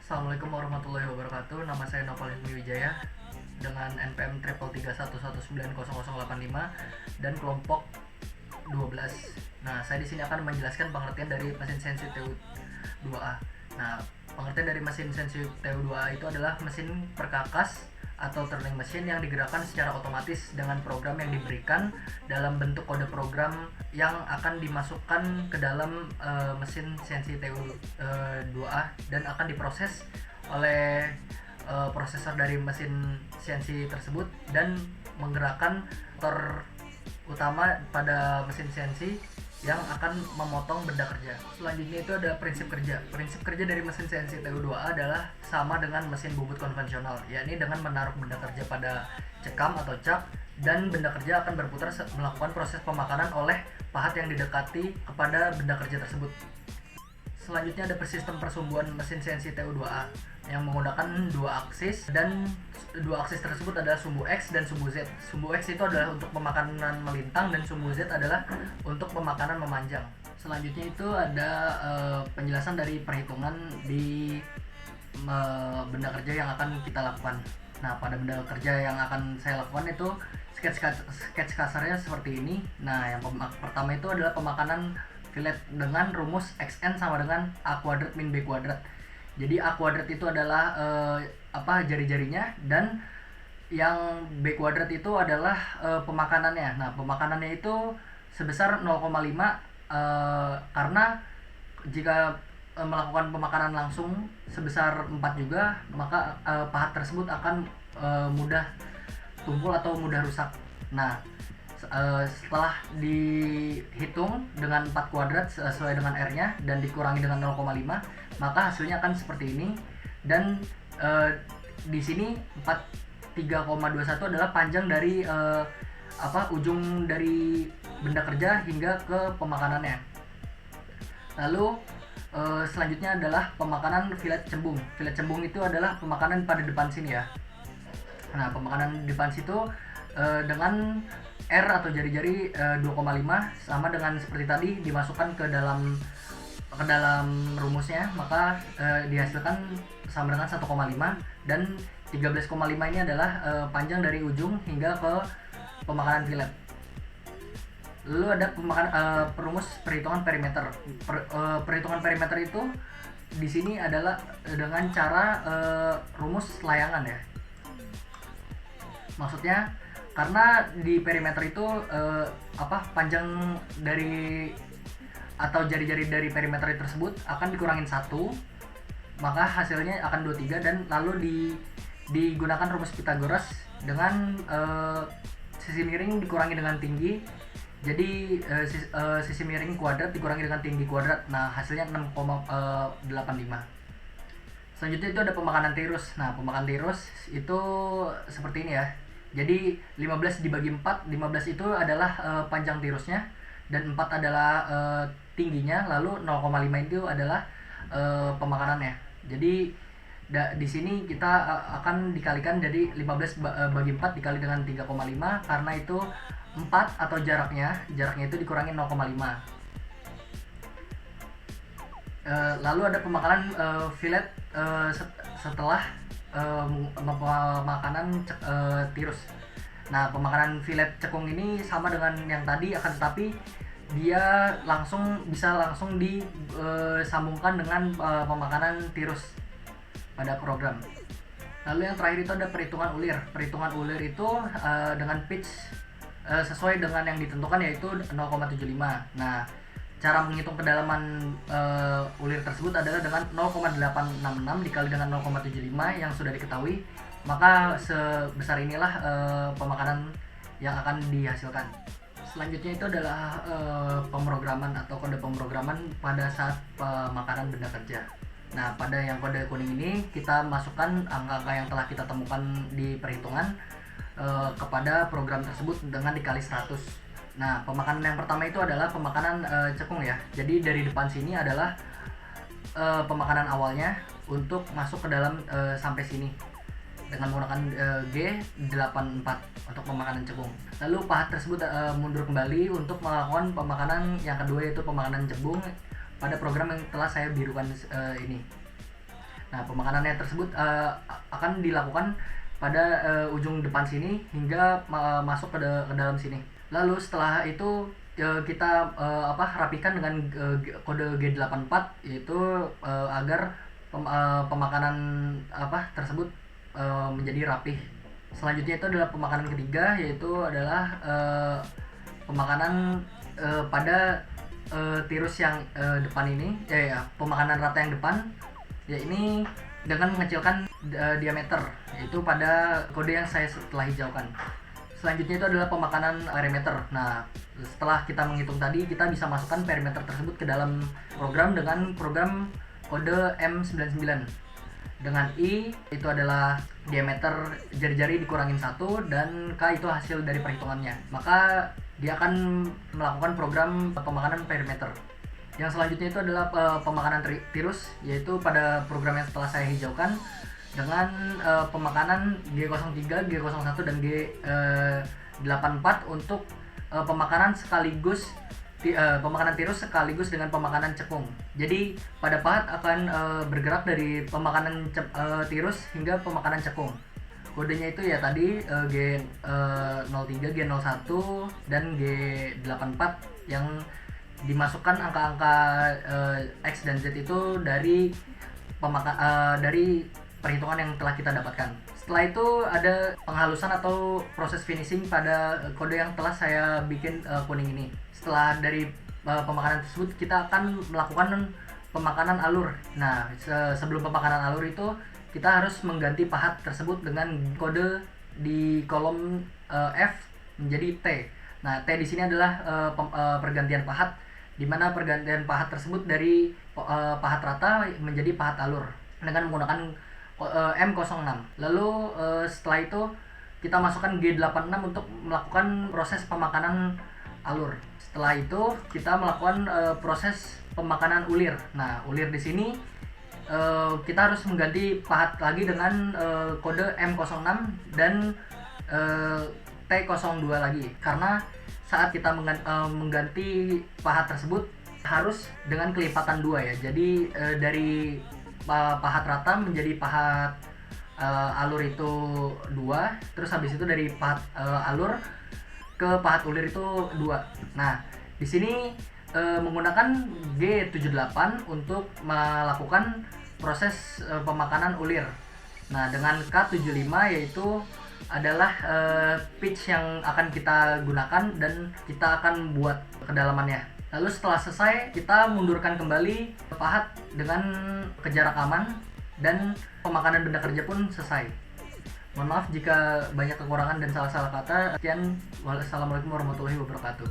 Assalamualaikum warahmatullahi wabarakatuh. Nama saya Noval Hidmi Wijaya dengan NPM 311119085 dan kelompok 12. Nah, saya di sini akan menjelaskan pengertian dari mesin sensi TU2A. Nah, pengertian dari mesin sensi TU2A itu adalah mesin perkakas atau turning machine yang digerakkan secara otomatis dengan program yang diberikan dalam bentuk kode program yang akan dimasukkan ke dalam mesin CNC TU2A dan akan diproses oleh prosesor dari mesin CNC tersebut dan menggerakkan motor utama pada mesin CNC yang akan memotong benda kerja. Selanjutnya itu ada prinsip kerja. Prinsip kerja dari mesin CNC TU2A adalah sama dengan mesin bubut konvensional, yakni dengan menaruh benda kerja pada cekam atau cap dan benda kerja akan berputar melakukan proses pemakanan oleh pahat yang didekati kepada benda kerja tersebut. Selanjutnya ada sistem persumbuan mesin CNC TU2A yang menggunakan dua aksis, dan dua aksis tersebut adalah sumbu X dan sumbu Z. Sumbu X itu adalah untuk pemakanan melintang dan sumbu Z adalah untuk pemakanan memanjang. Selanjutnya itu ada penjelasan dari perhitungan di benda kerja yang akan kita lakukan. Nah, pada benda kerja yang akan saya lakukan itu sketch kasarnya seperti ini. Nah, yang pertama itu adalah pemakanan fillet dengan rumus XN sama dengan A kuadrat min B kuadrat. Jadi A kuadrat itu adalah jari-jarinya, dan yang B kuadrat itu adalah pemakanannya. Nah, pemakanannya itu sebesar 0,5 karena jika melakukan pemakanan langsung sebesar 4 juga, maka pahat tersebut akan mudah tumpul atau mudah rusak. Nah, setelah dihitung dengan 4 kuadrat sesuai dengan R-nya dan dikurangi dengan 0,5, maka hasilnya akan seperti ini. Dan di sini 43,21 adalah panjang dari ujung dari benda kerja hingga ke pemakanannya. Lalu selanjutnya adalah pemakanan fillet cembung. Fillet cembung itu adalah pemakanan pada depan sini ya. Nah, pemakanan depan situ dengan R atau jari-jari 2,5 sama dengan seperti tadi dimasukkan ke dalam rumusnya, maka dihasilkan sama dengan 1,5, dan 13,5 ini adalah panjang dari ujung hingga ke pemakanan fillet. Lalu ada perumus perhitungan perimeter. Perhitungan perimeter itu di sini adalah dengan cara rumus layangan ya. Maksudnya karena di perimeter itu panjang dari atau jari-jari dari perimeter tersebut akan dikurangin 1, maka hasilnya akan 23, dan lalu digunakan rumus Pythagoras dengan sisi miring dikurangi dengan tinggi. Jadi sisi miring kuadrat dikurangi dengan tinggi kuadrat. Nah, hasilnya 6,85. Selanjutnya itu ada pemakanan tirus. Nah, pemakanan tirus itu seperti ini ya. Jadi 15 dibagi 4, 15 itu adalah panjang tirusnya dan 4 adalah tingginya, lalu 0,5 itu adalah pemakanannya. Jadi di sini kita akan dikalikan, jadi 15 bagi 4 dikali dengan 3,5 karena itu 4 atau jaraknya itu dikurangi 0,5. Lalu ada pemakanan fillet setelah pemakanan tirus. Nah, pemakanan fillet cekung ini sama dengan yang tadi, akan tetapi dia bisa langsung disambungkan dengan pemakanan tirus pada program. Lalu yang terakhir itu ada perhitungan ulir. Perhitungan ulir itu dengan pitch sesuai dengan yang ditentukan, yaitu 0,75. Nah, cara menghitung kedalaman ulir tersebut adalah dengan 0,866 dikali dengan 0,75 yang sudah diketahui, maka sebesar inilah pemakanan yang akan dihasilkan. Selanjutnya itu adalah pemrograman atau kode pemrograman pada saat pemakanan benda kerja. Nah, pada yang kode kuning ini kita masukkan angka-angka yang telah kita temukan di perhitungan kepada program tersebut dengan dikali 100. Nah, pemakanan yang pertama itu adalah pemakanan cekung ya. Jadi dari depan sini adalah pemakanan awalnya untuk masuk ke dalam sampai sini dengan menggunakan G84 untuk pemakanan cekung. Lalu pahat tersebut mundur kembali untuk melakukan pemakanan yang kedua, yaitu pemakanan cembung pada program yang telah saya birukan ini. Nah, pemakanannya tersebut akan dilakukan pada ujung depan sini hingga masuk ke dalam sini. Lalu setelah itu kita rapikan dengan kode G84, yaitu agar pemakanan tersebut menjadi rapih. Selanjutnya itu adalah pemakanan ketiga, yaitu adalah pemakanan pada tirus yang depan ini, pemakanan rata yang depan, ya ini dengan mengecilkan diameter, yaitu pada kode yang saya setelah hijaukan. Selanjutnya itu adalah pemakanan perimeter. Nah, setelah kita menghitung tadi, kita bisa masukkan perimeter tersebut ke dalam program dengan program kode M99. Dengan I itu adalah diameter jari-jari dikurangin 1, dan K itu hasil dari perhitungannya. Maka dia akan melakukan program pemakanan perimeter. Yang selanjutnya itu adalah pemakanan tirus, yaitu pada program yang setelah saya hijaukan dengan pemakanan G03, G01, dan G84 untuk pemakanan sekaligus pemakanan tirus sekaligus dengan pemakanan cekung. Jadi pada pahat akan bergerak dari pemakanan tirus hingga pemakanan cekung. Kodenya itu ya tadi G03, G01, dan G84 yang dimasukkan angka-angka X dan Z itu dari perhitungan yang telah kita dapatkan. Setelah itu ada penghalusan atau proses finishing pada kode yang telah saya bikin kuning ini. Setelah dari pemakanan tersebut, kita akan melakukan pemakanan alur. Nah, sebelum pemakanan alur itu kita harus mengganti pahat tersebut dengan kode di kolom F menjadi T. Nah, T di sini adalah pergantian pahat, di mana pergantian pahat tersebut dari pahat rata menjadi pahat alur dengan menggunakan M06. Lalu setelah itu kita masukkan G86 untuk melakukan proses pemakanan alur. Setelah itu kita melakukan proses pemakanan ulir. Nah, ulir di sini kita harus mengganti pahat lagi dengan kode M06 dan T02 lagi, karena saat kita mengganti pahat tersebut harus dengan kelipatan 2 ya. Jadi dari pahat rata menjadi pahat alur itu 2, terus habis itu dari pahat alur ke pahat ulir itu 2. Nah, di sini menggunakan G78 untuk melakukan proses pemakanan ulir. Nah, dengan K75 yaitu adalah pitch yang akan kita gunakan dan kita akan buat kedalamannya. Lalu setelah selesai, kita mundurkan kembali pahat dengan ke jarak aman, dan pemakanan benda kerja pun selesai. Mohon maaf jika banyak kekurangan dan salah-salah kata. Sekian, wassalamualaikum warahmatullahi wabarakatuh.